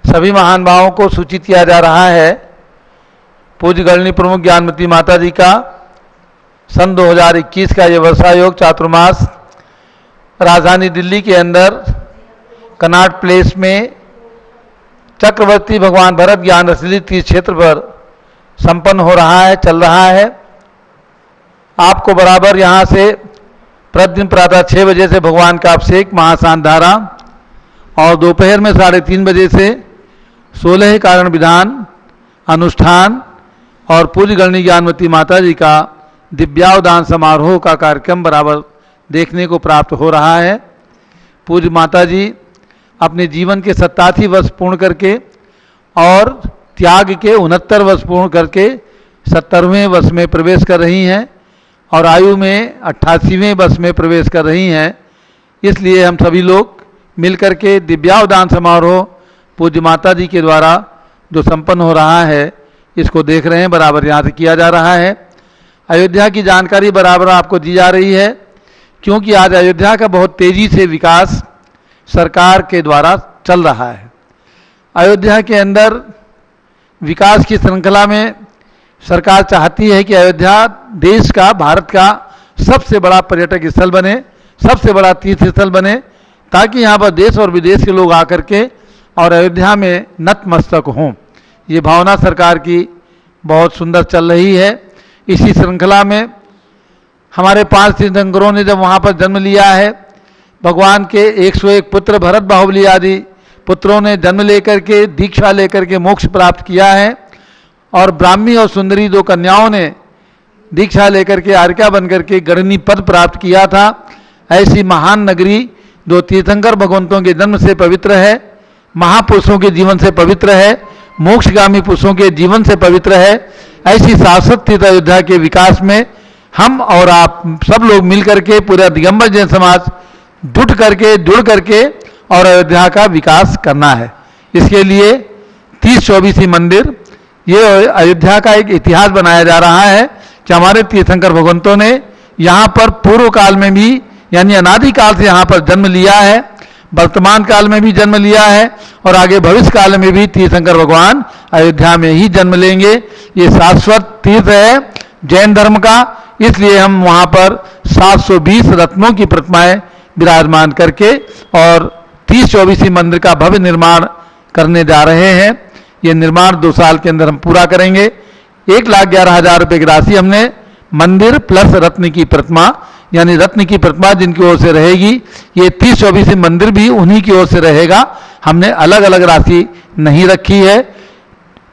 सभी महान भावों को सूचित किया जा रहा है। पूज्य गणनी प्रमुख ज्ञानमती माता जी का सन 2021 का ये वर्षा योग चातुर्मास राजधानी दिल्ली के अंदर कनॉट प्लेस में चक्रवर्ती भगवान भरत ज्ञान रसली तीर्थ क्षेत्र पर संपन्न हो रहा है, चल रहा है। आपको बराबर यहाँ से प्रतिदिन प्रातः 6 बजे से भगवान का अभिषेक महासान धारा और दोपहर में 3:30 बजे से 16 कारण विधान अनुष्ठान और पूज्य गणनी ज्ञानमती माता जी का दिव्यावदान समारोह का कार्यक्रम बराबर देखने को प्राप्त हो रहा है। पूज्य माता जी अपने जीवन के 87 वर्ष पूर्ण करके और त्याग के 69 वर्ष पूर्ण करके 70वें वर्ष में प्रवेश कर रही हैं और आयु में 88वें वर्ष में प्रवेश कर रही हैं। इसलिए हम सभी लोग मिलकर के दिव्यावदान समारोह पूज्य माता जी के द्वारा जो संपन्न हो रहा है इसको देख रहे हैं, बराबर यहाँ से किया जा रहा है। अयोध्या की जानकारी बराबर आपको दी जा रही है क्योंकि आज अयोध्या का बहुत तेज़ी से विकास सरकार के द्वारा चल रहा है। अयोध्या के अंदर विकास की श्रृंखला में सरकार चाहती है कि अयोध्या देश का, भारत का सबसे बड़ा पर्यटक स्थल बने, सबसे बड़ा तीर्थ स्थल बने, ताकि यहाँ पर देश और विदेश के लोग आकर के और अयोध्या में नतमस्तक हों। ये भावना सरकार की बहुत सुंदर चल रही है। इसी श्रृंखला में हमारे 5 तीर्थंकरों ने जब वहाँ पर जन्म लिया है, भगवान के 101 पुत्र भरत बाहुबली आदि पुत्रों ने जन्म लेकर के दीक्षा लेकर के मोक्ष प्राप्त किया है और ब्राह्मी और सुंदरी 2 कन्याओं ने दीक्षा लेकर के आर्या बनकर के गणनी पद प्राप्त किया था। ऐसी महान नगरी जो तीर्थंकर भगवंतों के जन्म से पवित्र है, महापुरुषों के जीवन से पवित्र है, मोक्षगामी पुरुषों के जीवन से पवित्र है, ऐसी शाश्वत तीर्थ अयोध्या के विकास में हम और आप सब लोग मिलकर के पूरा दिगंबर जैन समाज जुट करके जुड़ करके और अयोध्या का विकास करना है। इसके लिए 30-24 मंदिर, ये अयोध्या का एक इतिहास बनाया जा रहा है कि हमारे तीर्थंकर भगवंतों ने यहाँ पर पूर्व काल में भी यानी अनादि काल से यहाँ पर जन्म लिया है, वर्तमान काल में भी जन्म लिया है और आगे भविष्य काल में भी तीर्थंकर भगवान अयोध्या में ही जन्म लेंगे। ये शाश्वत तीर्थ है जैन धर्म का, इसलिए हम वहाँ पर 720 रत्नों की प्रतिमाएं विराजमान करके और 30-24 मंदिर का भव्य निर्माण करने जा रहे हैं। ये निर्माण 2 साल के अंदर हम पूरा करेंगे। 1,11,000 रुपये की राशि हमने मंदिर प्लस रत्न की प्रतिमा यानी रत्न की प्रतिमा जिनकी ओर से रहेगी, ये 30-24 मंदिर भी उन्हीं की ओर से रहेगा। हमने अलग अलग राशि नहीं रखी है,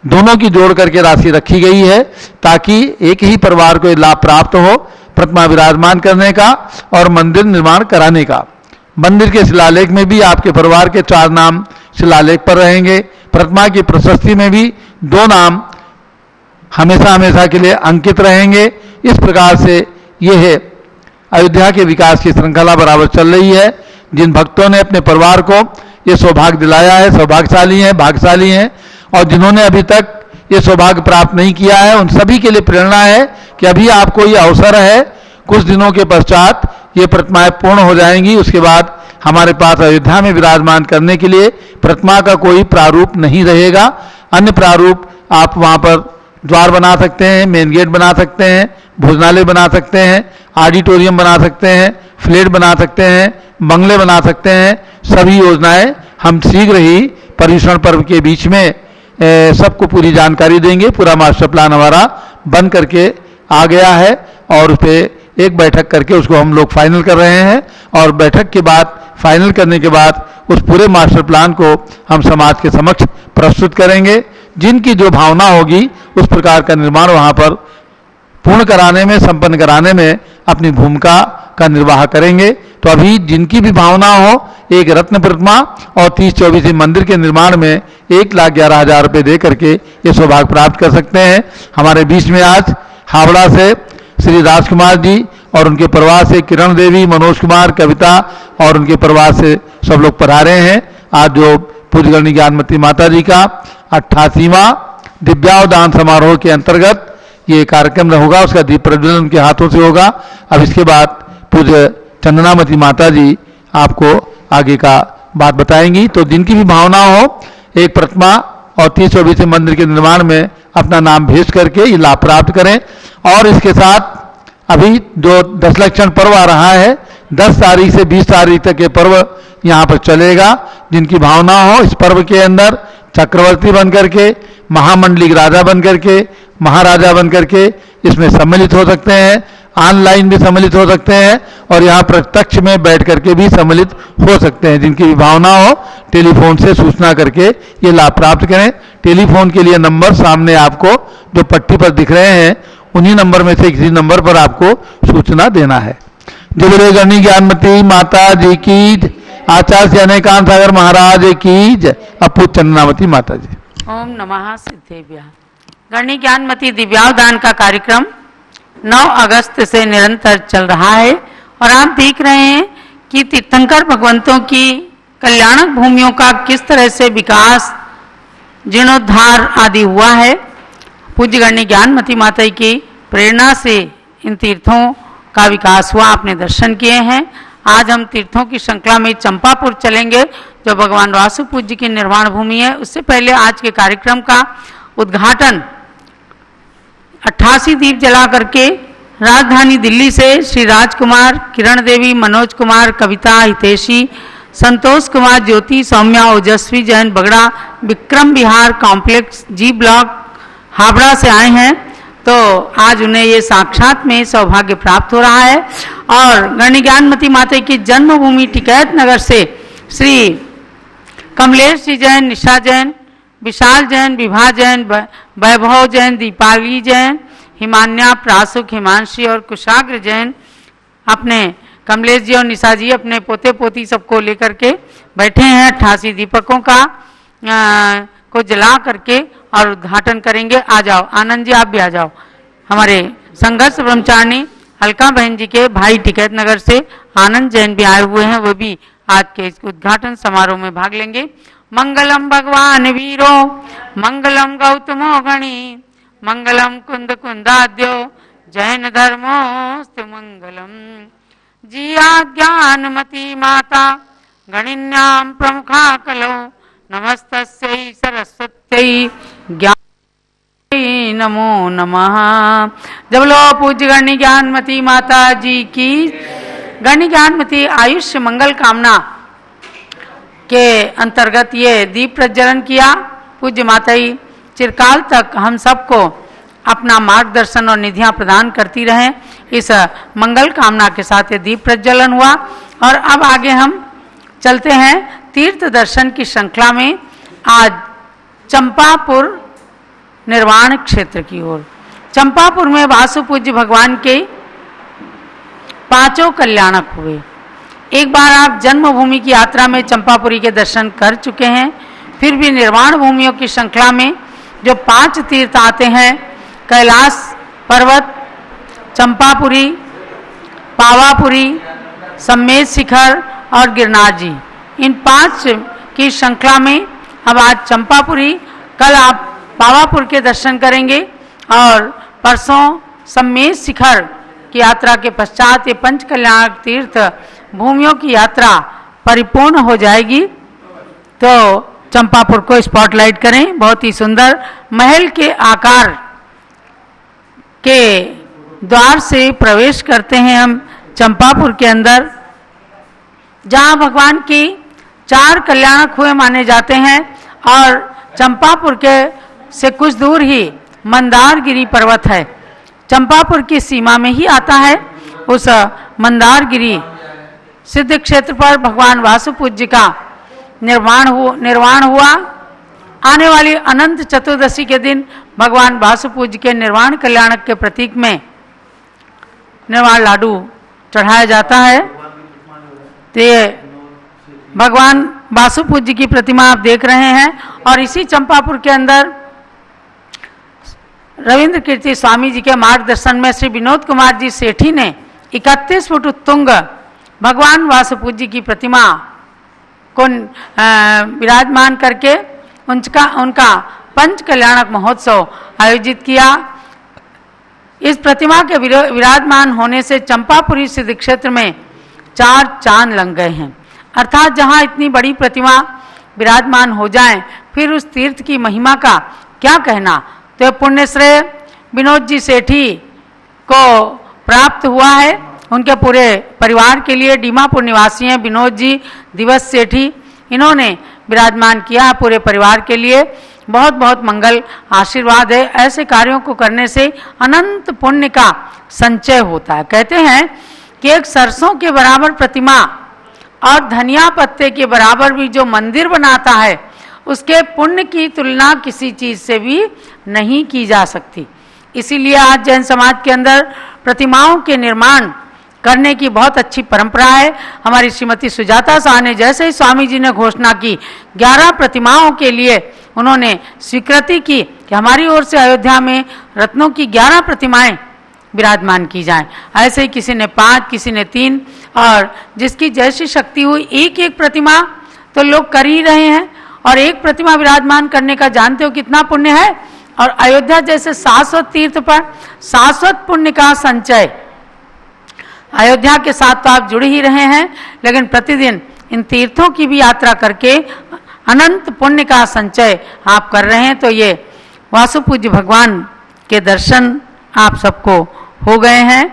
दोनों की जोड़ करके राशि रखी गई है ताकि एक ही परिवार को लाभ प्राप्त हो प्रतिमा विराजमान करने का और मंदिर निर्माण कराने का। मंदिर के शिलालेख में भी आपके परिवार के 4 नाम शिलालेख पर रहेंगे। प्रतिमा की प्रशस्ति में भी 2 नाम हमेशा हमेशा के लिए अंकित रहेंगे। इस प्रकार से ये है अयोध्या के विकास की श्रृंखला बराबर चल रही है। जिन भक्तों ने अपने परिवार को ये सौभाग्य दिलाया है सौभाग्यशाली हैं, भाग्यशाली हैं, और जिन्होंने अभी तक ये सौभाग्य प्राप्त नहीं किया है उन सभी के लिए प्रेरणा है कि अभी आपको ये अवसर है। कुछ दिनों के पश्चात ये प्रतिमाएं पूर्ण हो जाएंगी, उसके बाद हमारे पास अयोध्या में विराजमान करने के लिए प्रतिमा का कोई प्रारूप नहीं रहेगा। अन्य प्रारूप आप वहाँ पर द्वार बना सकते हैं, मेन गेट बना सकते हैं, भोजनालय बना सकते हैं, ऑडिटोरियम बना सकते हैं, फ्लैट बना सकते हैं, बंगले बना सकते हैं। सभी योजनाएं हम शीघ्र ही पर्युषण पर्व के बीच में सबको पूरी जानकारी देंगे। पूरा मास्टर प्लान हमारा बन करके आ गया है और उस पर एक बैठक करके उसको हम लोग फाइनल कर रहे हैं और बैठक के बाद फाइनल करने के बाद उस पूरे मास्टर प्लान को हम समाज के समक्ष प्रस्तुत करेंगे। जिनकी जो भावना होगी उस प्रकार का निर्माण वहाँ पर पूर्ण कराने में, संपन्न कराने में अपनी भूमिका का निर्वाह करेंगे। तो अभी जिनकी भी भावना हो एक रत्न प्रतिमा और 30-24 मंदिर के निर्माण में 1,11,000 रुपये दे करके ये सौभाग्य प्राप्त कर सकते हैं। हमारे बीच में आज हावड़ा से श्री राजकुमार जी और उनके परिवार से किरण देवी, मनोज कुमार, कविता और उनके परिवार से सब लोग पधारे हैं। आज जो पूज्य गणनी ज्ञानमती माता जी का 88वां दिव्यावदान समारोह के अंतर्गत ये कार्यक्रम होगा, उसका दीप प्रज्वलन उनके हाथों से होगा। अब इसके बाद पूज्य चंदनामती माता जी आपको आगे का बात बताएंगी। तो जिनकी भी भावना हो एक प्रतिमा और 30 मंदिर के निर्माण में अपना नाम भेज करके ये लाभ प्राप्त करें। और इसके साथ अभी जो दशलक्षण पर्व आ रहा है, 10 तारीख से 20 तारीख तक ये पर्व यहाँ पर चलेगा। जिनकी भावना हो इस पर्व के अंदर चक्रवर्ती बन करके, महामंडलिक राजा बन करके, महाराजा बन करके इसमें सम्मिलित हो सकते हैं। ऑनलाइन भी सम्मिलित हो सकते हैं और यहाँ प्रत्यक्ष में बैठ करके भी सम्मिलित हो सकते हैं। जिनकी भी भावना हो टेलीफोन से सूचना करके ये लाभ प्राप्त करें। टेलीफोन के लिए नंबर सामने आपको जो पट्टी पर दिख रहे हैं, उन्हीं नंबर में से किसी नंबर पर आपको सूचना देना है। जय बोले गणनी ज्ञानमती माता जी की, आचार्य अनेकांत सागर महाराज की जय, अपू चंद्रनावती माता जी। ओम नमः सिद्धेभ्यः। गणनी ज्ञानमती दिव्यावदान का कार्यक्रम 9 अगस्त से निरंतर चल रहा है और आप देख रहे हैं कि तीर्थंकर भगवंतों की कल्याणक भूमियों का किस तरह से विकास, जीर्णोद्धार आदि हुआ है। पूज्य गणनी ज्ञानमती माता की प्रेरणा से इन तीर्थों का विकास हुआ, आपने दर्शन किए हैं। आज हम तीर्थों की श्रृंखला में चंपापुर चलेंगे, जो भगवान वासु पूज्य की निर्वाण भूमि है। उससे पहले आज के कार्यक्रम का उद्घाटन 88 दीप जला करके राजधानी दिल्ली से श्री राजकुमार, किरण देवी, मनोज कुमार, कविता, हितेशी, संतोष कुमार, ज्योति, सौम्या, ओजस्वी, जैन बगड़ा, विक्रम विहार कॉम्प्लेक्स, जी ब्लॉक, हावड़ा से आए हैं। तो आज उन्हें ये साक्षात में सौभाग्य प्राप्त हो रहा है। और गणनी ज्ञानमती माता की जन्मभूमि टिकैत नगर से श्री कमलेश जी जैन, निशा जैन, विशाल जैन, विभा जैन, वैभव जैन, दीपाली जैन, हिमान्या, प्रासुक, हिमांशी और कुशाग्र जैन अपने कमलेश जी और निशा जी अपने पोते पोती सबको लेकर के बैठे हैं। 88 दीपकों का को जला करके और उद्घाटन करेंगे। आ जाओ आनंद जी, आप भी आ जाओ। हमारे संघर्ष ब्रह्मचारिणी अलका बहन जी के भाई टिकैत नगर से आनंद जैन भी आए हुए हैं, वो भी आज के इस उद्घाटन समारोह में भाग लेंगे। मंगलम भगवान वीरो, मंगलम गौतमो गणी, मंगलम कुंद कुंदाद्यो, जैन धर्मोस्तु मंगलम। जिया ज्ञानमती माता गणिन्याम प्रमुखा कलो, नमस्तस्यै सरस्वत्यै ज्ञान नमो नमः। जब लो पूज्य गणनी ज्ञानमती माता जी की। गणनी ज्ञानमती आयुष्य मंगल कामना के अंतर्गत ये दीप प्रज्वलन किया। पूज्य माताई चिरकाल तक हम सबको अपना मार्गदर्शन और निधियां प्रदान करती रहें, इस मंगल कामना के साथ ये दीप प्रज्वलन हुआ। और अब आगे हम चलते हैं तीर्थ दर्शन की श्रृंखला में। आज चंपापुर निर्वाण क्षेत्र की ओर। चंपापुर में वासु पूज्य भगवान के 5 कल्याणक हुए। एक बार आप जन्मभूमि की यात्रा में चंपापुरी के दर्शन कर चुके हैं, फिर भी निर्वाण भूमियों की श्रृंखला में जो 5 तीर्थ आते हैं, कैलाश पर्वत, चंपापुरी, पावापुरी, सम्मेद शिखर और गिरनार जी, इन 5 की श्रृंखला में अब आज चंपापुरी, कल आप पावापुर के दर्शन करेंगे और परसों सम्मेद शिखर की यात्रा के पश्चात ये 5 कल्याणक तीर्थ भूमियों की यात्रा परिपूर्ण हो जाएगी। तो चंपापुर को स्पॉटलाइट करें। बहुत ही सुंदर महल के आकार के द्वार से प्रवेश करते हैं हम चंपापुर के अंदर, जहां भगवान की 4 कल्याणक हुए माने जाते हैं। और चंपापुर के से कुछ दूर ही मंदारगिरी पर्वत है, चंपापुर की सीमा में ही आता है। उस मंदारगिरी सिद्ध क्षेत्र पर भगवान वासु पूज्य का निर्वाण हुआ। आने वाली अनंत चतुर्दशी के दिन भगवान वासु पूज्य के निर्वाण कल्याणक के प्रतीक में निर्वाण लाडू चढ़ाया जाता है। तो ये भगवान वासु पूज्य की प्रतिमा आप देख रहे हैं। और इसी चंपापुर के अंदर रविंद्र कीर्ति स्वामी जी के मार्गदर्शन में श्री विनोद कुमार जी सेठी ने 31 फुट उत्तुंग भगवान वासु पूज्य की प्रतिमा को विराजमान करके उनका 5 कल्याणक महोत्सव आयोजित किया। इस प्रतिमा के विराजमान होने से चंपापुरी सिद्ध क्षेत्र में 4 चांद लग गए हैं। अर्थात जहां इतनी बड़ी प्रतिमा विराजमान हो जाए, फिर उस तीर्थ की महिमा का क्या कहना। तो पुण्य श्रेय विनोद जी सेठी को प्राप्त हुआ है, उनके पूरे परिवार के लिए। डीमापुर निवासी हैं विनोद जी दिवस सेठी, इन्होंने विराजमान किया पूरे परिवार के लिए। बहुत बहुत मंगल आशीर्वाद है। ऐसे कार्यों को करने से अनंत पुण्य का संचय होता है। कहते हैं कि एक सरसों के बराबर प्रतिमा और धनिया पत्ते के बराबर भी जो मंदिर बनाता है, उसके पुण्य की तुलना किसी चीज से भी नहीं की जा सकती। इसीलिए आज जैन समाज के अंदर प्रतिमाओं के निर्माण करने की बहुत अच्छी परंपरा है। हमारी श्रीमती सुजाता शाह ने जैसे ही स्वामी जी ने घोषणा की 11 प्रतिमाओं के लिए उन्होंने स्वीकृति की कि हमारी ओर से अयोध्या में रत्नों की 11 प्रतिमाएं विराजमान की जाएं। ऐसे ही किसी ने 5, किसी ने 3, और जिसकी जैसी शक्ति हुई एक एक प्रतिमा तो लोग कर ही रहे हैं। और एक प्रतिमा विराजमान करने का जानते हो कितना पुण्य है। और अयोध्या जैसे शाश्वत तीर्थ पर शाश्वत पुण्य का संचय, अयोध्या के साथ तो आप जुड़ ही रहे हैं, लेकिन प्रतिदिन इन तीर्थों की भी यात्रा करके अनंत पुण्य का संचय आप कर रहे हैं। तो ये वासुपूज्य भगवान के दर्शन आप सबको हो गए हैं।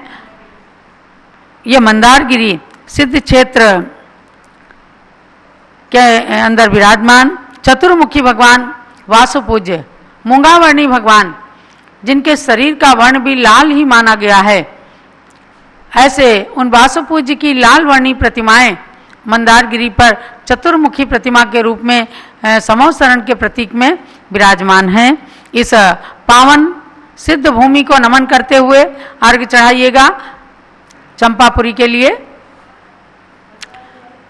ये मंदारगिरी सिद्ध क्षेत्र के अंदर विराजमान चतुर्मुखी भगवान वासुपूज्य मूंगावर्णी भगवान, जिनके शरीर का वर्ण भी लाल ही माना गया है, ऐसे उन वासुपूज्य की लाल वर्णी प्रतिमाएं मंदारगिरी पर चतुर्मुखी प्रतिमा के रूप में समोसरण के प्रतीक में विराजमान हैं। इस पावन सिद्ध भूमि को नमन करते हुए अर्घ्य चढ़ाइएगा चंपापुरी के लिए।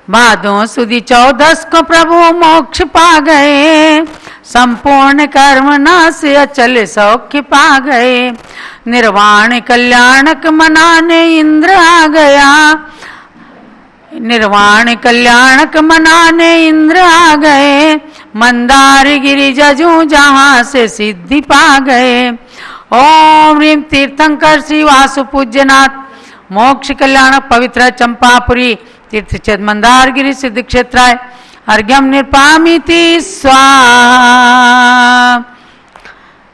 भादों सुदी 14 को प्रभु मोक्ष पा गए, संपूर्ण कर्म नाश अचल सौख्य पा गए, निर्वाण कल्याणक मनाने इंद्र आ गया, निर्वाण कल्याणक मनाने इंद्र आ गए, मंदारगिरी जजू जहां से सिद्धि पा गए। ओम ह्रीम तीर्थंकर श्री वासुपूज्यनाथ मोक्ष कल्याण पवित्र चंपापुरी तीर्थ क्षेत्र मंदारगिरी सिद्ध क्षेत्राय अर्घ्यम निर्पामिति स्वाहा।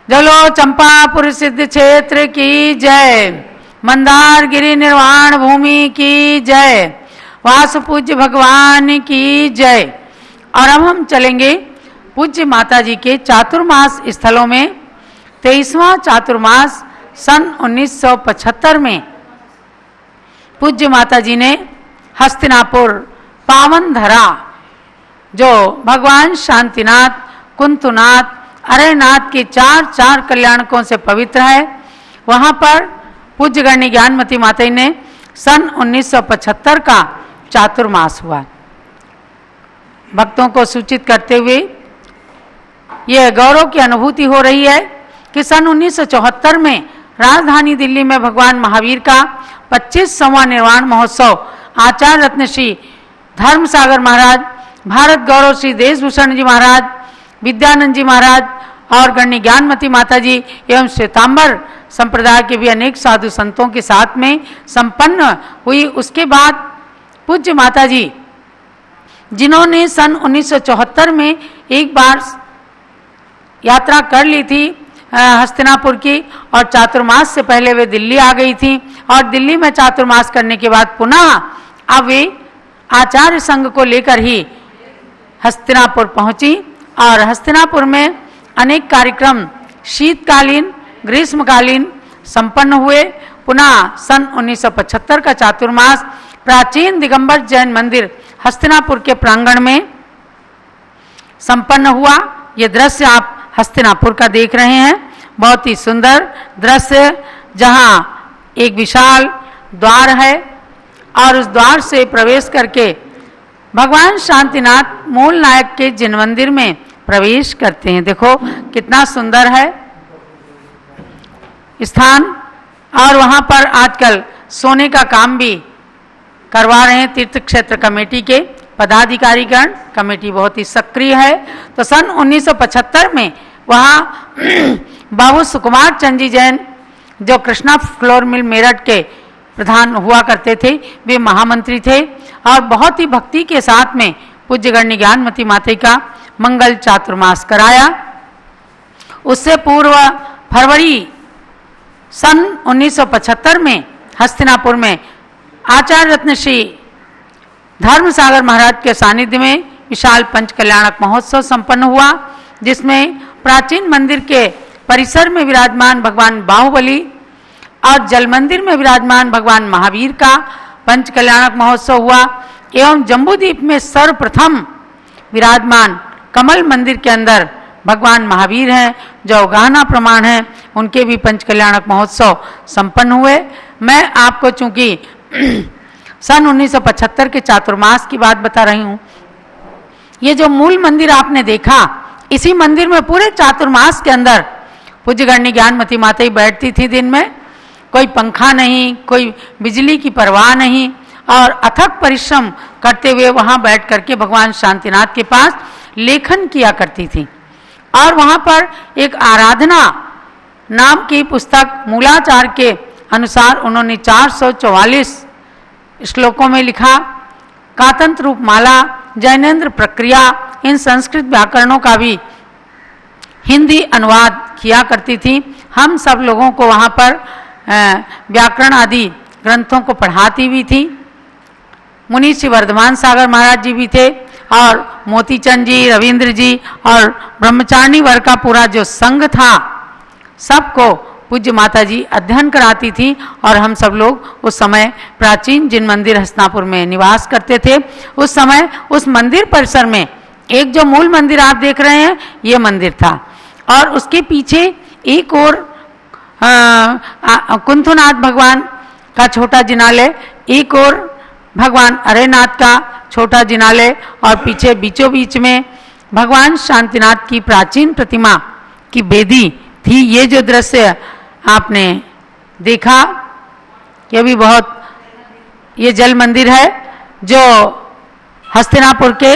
जलो चंपापुर सिद्ध क्षेत्र की जय, मंदारगिरी निर्वाण भूमि की जय, वासुपूज्य भगवान की जय। और अब हम चलेंगे पूज्य माता जी के चातुर्मास स्थलों में। 23वां चातुर्मास सन 1975 में पूज्य माता जी ने हस्तिनापुर पावन धरा, जो भगवान शांतिनाथ, कुंतुनाथ, अरयनाथ के 4 कल्याणकों से पवित्र है, वहाँ पर पूज्य गण्य ज्ञानमती माता जी ने सन 1975 का चातुर्मास हुआ। भक्तों को सूचित करते हुए यह गौरव की अनुभूति हो रही है कि सन 1974 में राजधानी दिल्ली में भगवान महावीर का 25वां निर्वाण महोत्सव आचार्य रत्न श्री धर्म सागर महाराज, भारत गौरव श्री देशभूषण जी महाराज, विद्यानंद जी महाराज और गण्य ज्ञानमती माता जी एवं श्वेतांबर संप्रदाय के भी अनेक साधु संतों के साथ में संपन्न हुई। उसके बाद पूज्य माता जी, जिन्होंने सन 1974 में एक बार यात्रा कर ली थी हस्तिनापुर की, और चातुर्मास से पहले वे दिल्ली आ गई थी, और दिल्ली में चातुर्मास करने के बाद पुनः अब वे आचार्य संघ को लेकर ही हस्तिनापुर पहुंची। और हस्तिनापुर में अनेक कार्यक्रम शीतकालीन, ग्रीष्मकालीन संपन्न हुए। पुनः सन 1975 का चातुर्मास प्राचीन दिगंबर जैन मंदिर हस्तिनापुर के प्रांगण में संपन्न हुआ। ये दृश्य आप हस्तिनापुर का देख रहे हैं, बहुत ही सुंदर दृश्य, जहां एक विशाल द्वार है और उस द्वार से प्रवेश करके भगवान शांतिनाथ मूल नायक के जिन मंदिर में प्रवेश करते हैं। देखो कितना सुंदर है स्थान। और वहां पर आजकल सोने का काम भी करवा रहे हैं तीर्थ क्षेत्र कमेटी के पदाधिकारीगण। कमेटी बहुत ही सक्रिय है। तो सन 1975 में वहाँ बाबू सुकुमार चंद जी जैन, जो कृष्णा फ्लोर मिल मेरठ के प्रधान हुआ करते थे, वे महामंत्री थे, और बहुत ही भक्ति के साथ में पूज्य गण्य ज्ञानमती माता का मंगल चातुर्मास कराया। उससे पूर्व फरवरी सन 1975 में हस्तिनापुर में आचार्य रत्न श्री धर्मसागर महाराज के सानिध्य में विशाल पंच कल्याणक महोत्सव संपन्न हुआ, जिसमें प्राचीन मंदिर के परिसर में विराजमान भगवान बाहुबली और जल मंदिर में विराजमान भगवान महावीर का पंच कल्याणक महोत्सव हुआ एवं जम्बूद्वीप में सर्वप्रथम विराजमान कमल मंदिर के अंदर भगवान महावीर हैं जो अवगाहना प्रमाण हैं, उनके भी पंच कल्याणक महोत्सव संपन्न हुए। मैं आपको चूंकि सन 1975 के चातुर्मास की बात बता रही हूँ। ये जो मूल मंदिर आपने देखा, इसी मंदिर में पूरे चातुर्मास के अंदर पूज्य गणनी ज्ञानमती माता ही बैठती थी। दिन में कोई पंखा नहीं, कोई बिजली की परवाह नहीं, और अथक परिश्रम करते हुए वहाँ बैठ करके भगवान शांतिनाथ के पास लेखन किया करती थी। और वहाँ पर एक आराधना नाम की पुस्तक मूलाचार के अनुसार उन्होंने 444 श्लोकों में लिखा। कातंत्र रूप माला, जैनेन्द्र प्रक्रिया, इन संस्कृत व्याकरणों का भी हिंदी अनुवाद किया करती थी। हम सब लोगों को वहाँ पर व्याकरण आदि ग्रंथों को पढ़ाती भी थी। मुनि श्री वर्धमान सागर महाराज जी भी थे और मोतीचंद जी, रविंद्र जी और ब्रह्मचारिणी वर्ग का पूरा जो संघ था, सबको पूज्य माता जी अध्ययन कराती थी। और हम सब लोग उस समय प्राचीन जिन मंदिर हस्तिनापुर में निवास करते थे, उस समय उस मंदिर परिसर में एक जो मूल मंदिर आप देख रहे हैं, ये मंदिर था। और उसके पीछे एक और कुंथुनाथ भगवान का छोटा जिनालय, एक और भगवान अरेनाथ का छोटा जिनालय, और पीछे बीचों बीच में भगवान शांतिनाथ की प्राचीन प्रतिमा की बेदी थी। ये जो दृश्य आपने देखा, ये भी बहुत, ये जल मंदिर है जो हस्तिनापुर के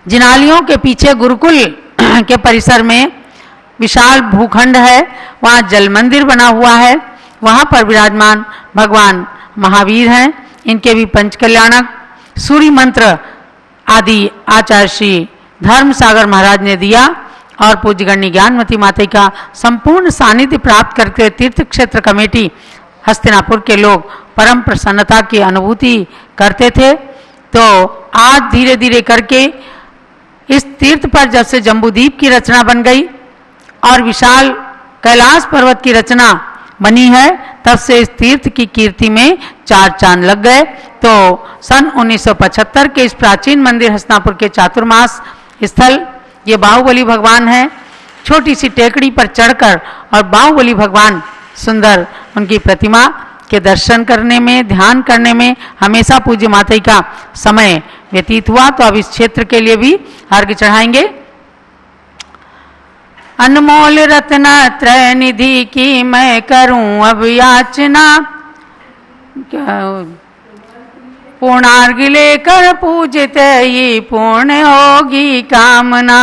जिनालियों के पीछे गुरुकुल के परिसर में विशाल भूखंड है, वहाँ जल मंदिर बना हुआ है। वहाँ पर विराजमान भगवान महावीर हैं। इनके भी पंच कल्याणक सूर्य मंत्र आदि आचार्य श्री धर्मसागर महाराज ने दिया। और पूज्य गणनी ज्ञानमती माता का संपूर्ण सानिध्य प्राप्त करके तीर्थ क्षेत्र कमेटी हस्तिनापुर के लोग परम प्रसन्नता की अनुभूति करते थे। तो आज धीरे धीरे करके इस तीर्थ पर जब से जम्बूद्वीप की रचना बन गई और विशाल कैलाश पर्वत की रचना बनी है, तब से इस तीर्थ की कीर्ति में चार चांद लग गए। तो सन 1975 के इस प्राचीन मंदिर हस्तिनापुर के चातुर्मास स्थल, ये बाहुबली भगवान है। छोटी सी टेकड़ी पर चढ़कर और बाहुबली भगवान सुंदर उनकी प्रतिमा के दर्शन करने में, ध्यान करने में हमेशा पूज्य माता का समय व्यतीत हुआ। तो अब इस क्षेत्र के लिए भी अर्घ्य चढ़ाएंगे। अनमोल रत्न त्रय निधि की मैं करूं अब याचना, पूर्णार्घ्य लेकर पूजित ये पूर्ण होगी कामना।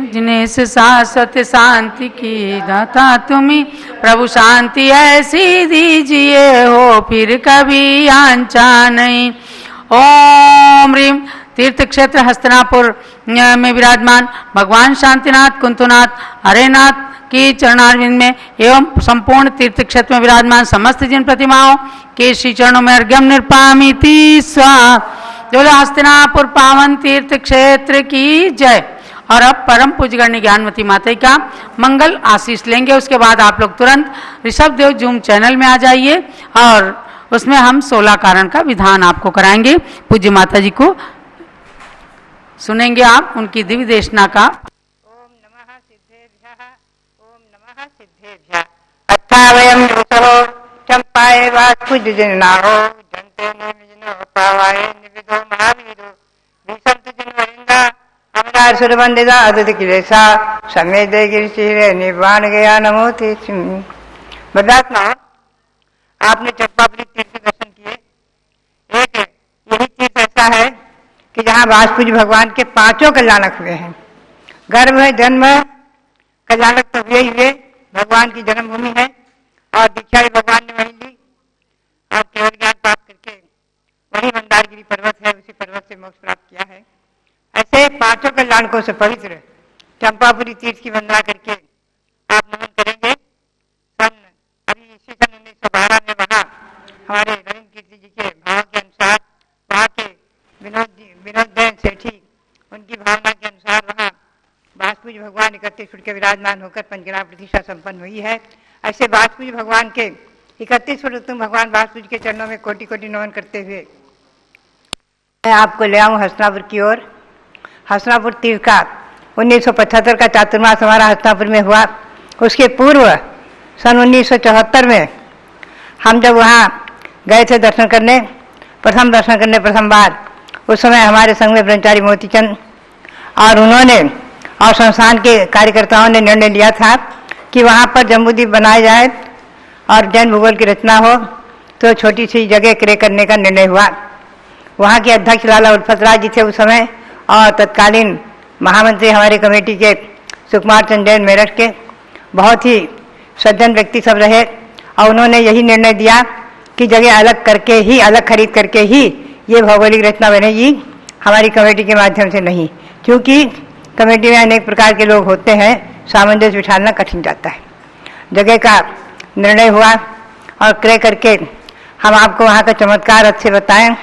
जिनेश शाश्वत शांति की दाता तुम्ही, प्रभु शांति ऐसी दीजिए हो फिर कभी आंचा नहीं। ओम ह्रीम। तीर्थ क्षेत्र हस्तिनापुर में विराजमान भगवान शांतिनाथ, कुंतुनाथ, अरेनाथ की चरणारविंद में एवं संपूर्ण तीर्थ क्षेत्र में विराजमान समस्त जिन प्रतिमाओं के श्री चरणों में अर्घ्यम निर्पामिति स्वाहा। बोलो हस्तिनापुर पावन तीर्थ क्षेत्र की जय। और अब परम पूज्य गणनी ज्ञानमती माता का मंगल आशीष लेंगे। उसके बाद आप लोग तुरंत ऋषभ देव जूम चैनल में आ जाइए और उसमें हम 16 कारण का विधान आपको कराएंगे। पूज्य माता जी को सुनेंगे आप उनकी दिव्य देशना का। ओम नमः सिद्धेभ्यः, ओम नमः सिद्धेभ्यः। अथावयं ऋतो चंपाये वात्पुजनाहो, जन्ते निमिजनो पावाये निविदो महावीरो, विसंत जनवरिंदा अमरार सुरबंदिदा अदति किलेसा, समेदे गिरचिरे निवाण गया नमो तेचुं। बदातना आपने चंपावली तीर्थ के दर्शन किए। एक यही तीर्थ ऐसा है कि जहाँ वासपूज भगवान के 5 कल्याणक हुए हैं। गर्भ है, जन्म है, कल्याणक तो हुए ही हुए, भगवान की जन्मभूमि है। और दीक्षा भी भगवान ने वही ली और केवल ज्ञान प्राप्त करके वही मंदारगिरी पर्वत है, उसी पर्वत से मोक्ष प्राप्त किया है। ऐसे पांचों कल्याणकों से पवित्र चंपापुरी तीर्थ की वंदना करके आप नमन करेंगे। अभी इसी सन 1912 में वहाँ हमारे नरेंद्र कीर्ति जी के भाव के अनुसार वहाँ के विनोद जैन सेठी उनकी भावना के अनुसार वहाँ बासपूज भगवान 31 फुट के विराजमान होकर पंचकला प्रतिष्ठा संपन्न हुई है। ऐसे बासपूज भगवान के 31 फुट उत्तम भगवान बासपूज के चरणों में कोटि कोटि नमन करते हुए मैं आपको ले आऊँ हसनापुर की ओर। हसनापुर तीर्थ का 1975 का चातुर्मास हमारा हसनापुर में हुआ। उसके पूर्व सन 1974 में हम जब वहाँ गए थे दर्शन करने, प्रथम बार, उस समय हमारे संघ में ब्रह्मचारी मोतीचंद और उन्होंने और संस्थान के कार्यकर्ताओं ने निर्णय लिया था कि वहाँ पर जम्बूद्वीप बनाया जाए और जैन भूगोल की रचना हो, तो छोटी सी जगह क्रय करने का निर्णय हुआ। वहाँ के अध्यक्ष लाला उल्फत राय जी थे उस समय, और तत्कालीन महामंत्री हमारे कमेटी के सुकुमार चंद जैन मेरठ के बहुत ही सज्जन व्यक्ति सब रहे, और उन्होंने यही निर्णय दिया कि जगह अलग खरीद करके ही ये भौगोलिक रचना बनेगी, हमारी कमेटी के माध्यम से नहीं, क्योंकि कमेटी में अनेक प्रकार के लोग होते हैं, सामंजस्य बिठाना कठिन जाता है। जगह का निर्णय हुआ और क्रय करके हम आपको वहाँ का चमत्कार अच्छे बताएं।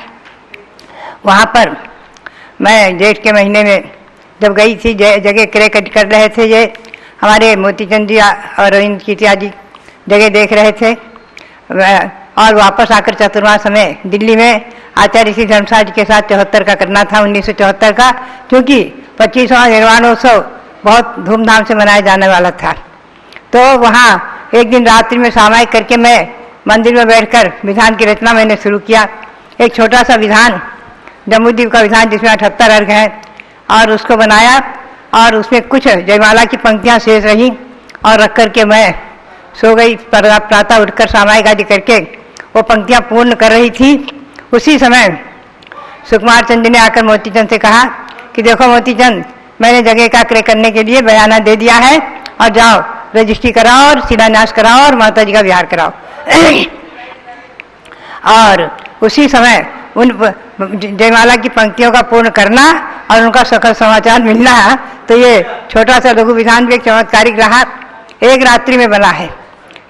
वहाँ पर मैं जेठ के महीने में जब गई थी, जगह क्रय कर रहे थे, ये हमारे मोतीचंद जी और रविंद्र कीर्तिया जी जगह देख रहे थे, और वापस आकर चतुर्मास हमें दिल्ली में आचार्य श्री धर्मशाला जी के साथ 74 का करना था, 1974 का, क्योंकि 25वां निर्वाणोत्सव बहुत धूमधाम से मनाया जाने वाला था। तो वहाँ एक दिन रात्रि में सामायिक करके मैं मंदिर में बैठकर विधान की रचना मैंने शुरू किया। एक छोटा सा विधान, जम्बूद्वीप का विधान, जिसमें 78 अर्घ हैं, और उसको बनाया, और उसमें कुछ जयमाला की पंक्तियाँ शेष रही और रख करके मैं सो गई। प्रातः उठकर सामायिक आदि करके वो पंक्तियाँ पूर्ण कर रही थी। उसी समय सुकुमार चंद ने आकर मोतीचंद से कहा कि देखो मोतीचंद, मैंने जगह का क्रय करने के लिए बयाना दे दिया है, और जाओ रजिस्ट्री कराओ और शिलान्यास कराओ और माता जी का विहार कराओ। और उसी समय उन जयमाला की पंक्तियों का पूर्ण करना और उनका सकल समाचार मिलना, तो ये छोटा सा लघु विधान भी एक चमत्कारिक रहा। एक रात्रि में बना है।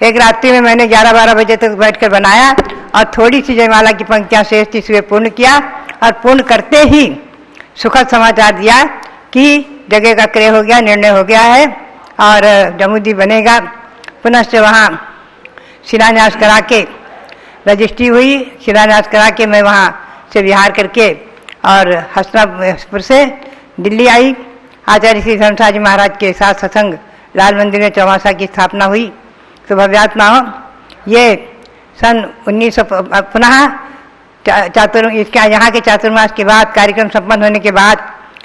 एक रात्रि में मैंने 11-12 बजे तक बैठकर बनाया, और थोड़ी सी जयमाला की पंक्तियाँ शेष थी, सुबह पूर्ण किया, और पूर्ण करते ही सुखद समाचार दिया कि जगह का क्रय हो गया, निर्णय हो गया है और जम्बूद्वीप बनेगा। पुनश्च वहाँ शिलान्यास करा के रजिस्ट्री हुई, शिलान्यास करा के मैं वहाँ से विहार करके और हसनापुर से दिल्ली आई। आचार्य श्री धर्मशाला जी महाराज के साथ सत्संग लाल मंदिर में चौमासा की स्थापना हुई। तो भव्यात्मा हो, ये सन 1900 पुनः इसके यहाँ के चातुर्मास के बाद कार्यक्रम संपन्न होने के बाद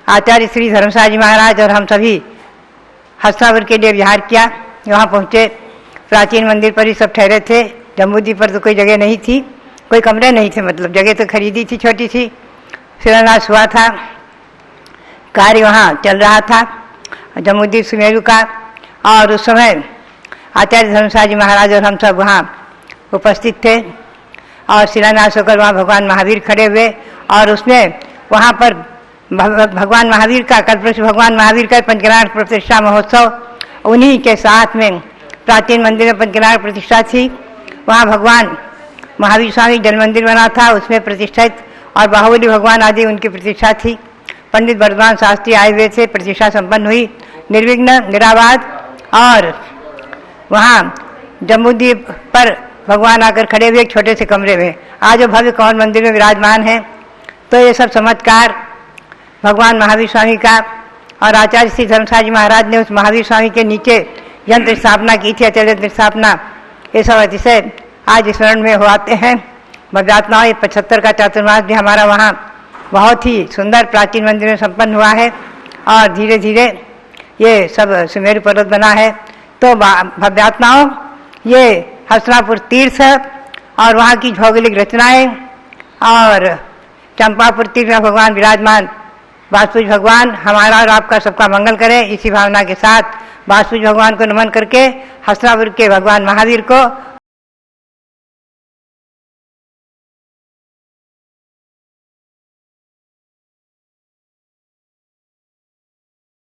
आचार्य श्री धर्मशाला जी महाराज और हम सभी हसनापुर के लिए विहार किया। वहाँ पहुँचे, प्राचीन मंदिर पर ही सब ठहरे थे। जम्बूद्वीप पर तो कोई जगह नहीं थी, कोई कमरे नहीं थे, मतलब जगह तो खरीदी थी छोटी सी। शिलान्यास हुआ था, कार्य वहाँ चल रहा था जम्बूद्वीप सुमेरु का, और उस समय आचार्य धर्मशाला जी महाराज और हम सब वहाँ उपस्थित थे। और शिलान्यास होकर वहाँ भगवान महावीर खड़े हुए, और उसमें वहाँ पर भगवान महावीर का कल्पवृक्ष भगवान महावीर का पंचकनाथ प्रतिष्ठा महोत्सव, उन्हीं के साथ में प्राचीन मंदिर में पंचकनाथ प्रतिष्ठा थी। वहाँ भगवान महावीर स्वामी जल मंदिर बना था, उसमें प्रतिष्ठित, और बाहुबली भगवान आदि उनकी प्रतिष्ठा थी। पंडित वर्धमान शास्त्री आए हुए थे, प्रतिष्ठा संपन्न हुई निर्विघ्न निराबाद। और वहाँ जम्बूद्वीप पर भगवान आकर खड़े हुए एक छोटे से कमरे में, आज वो भव्य कौन मंदिर में विराजमान है। तो ये सब चमत्कार भगवान महावीर स्वामी का, और आचार्य श्री धर्मशाला जी महाराज ने उस महावीर स्वामी के नीचे यंत्र स्थापना की थी, अचल यंत्र स्थापना, ये सब अतिशय आज स्मरण में हो आते हैं। भव्यात्मा 75 का चातुर्मास भी हमारा वहाँ बहुत ही सुंदर प्राचीन मंदिर में संपन्न हुआ है, और धीरे धीरे ये सब सुमेरु पर्वत बना है। तो भव्यात्माओं, ये हसनापुर तीर्थ और वहाँ की भौगोलिक रचनाएं, और चंपापुर तीर्थ में भगवान विराजमान बासपूज भगवान हमारा और आपका सबका मंगल करें। इसी भावना के साथ बासपूज भगवान को नमन करके हसनापुर के भगवान महावीर को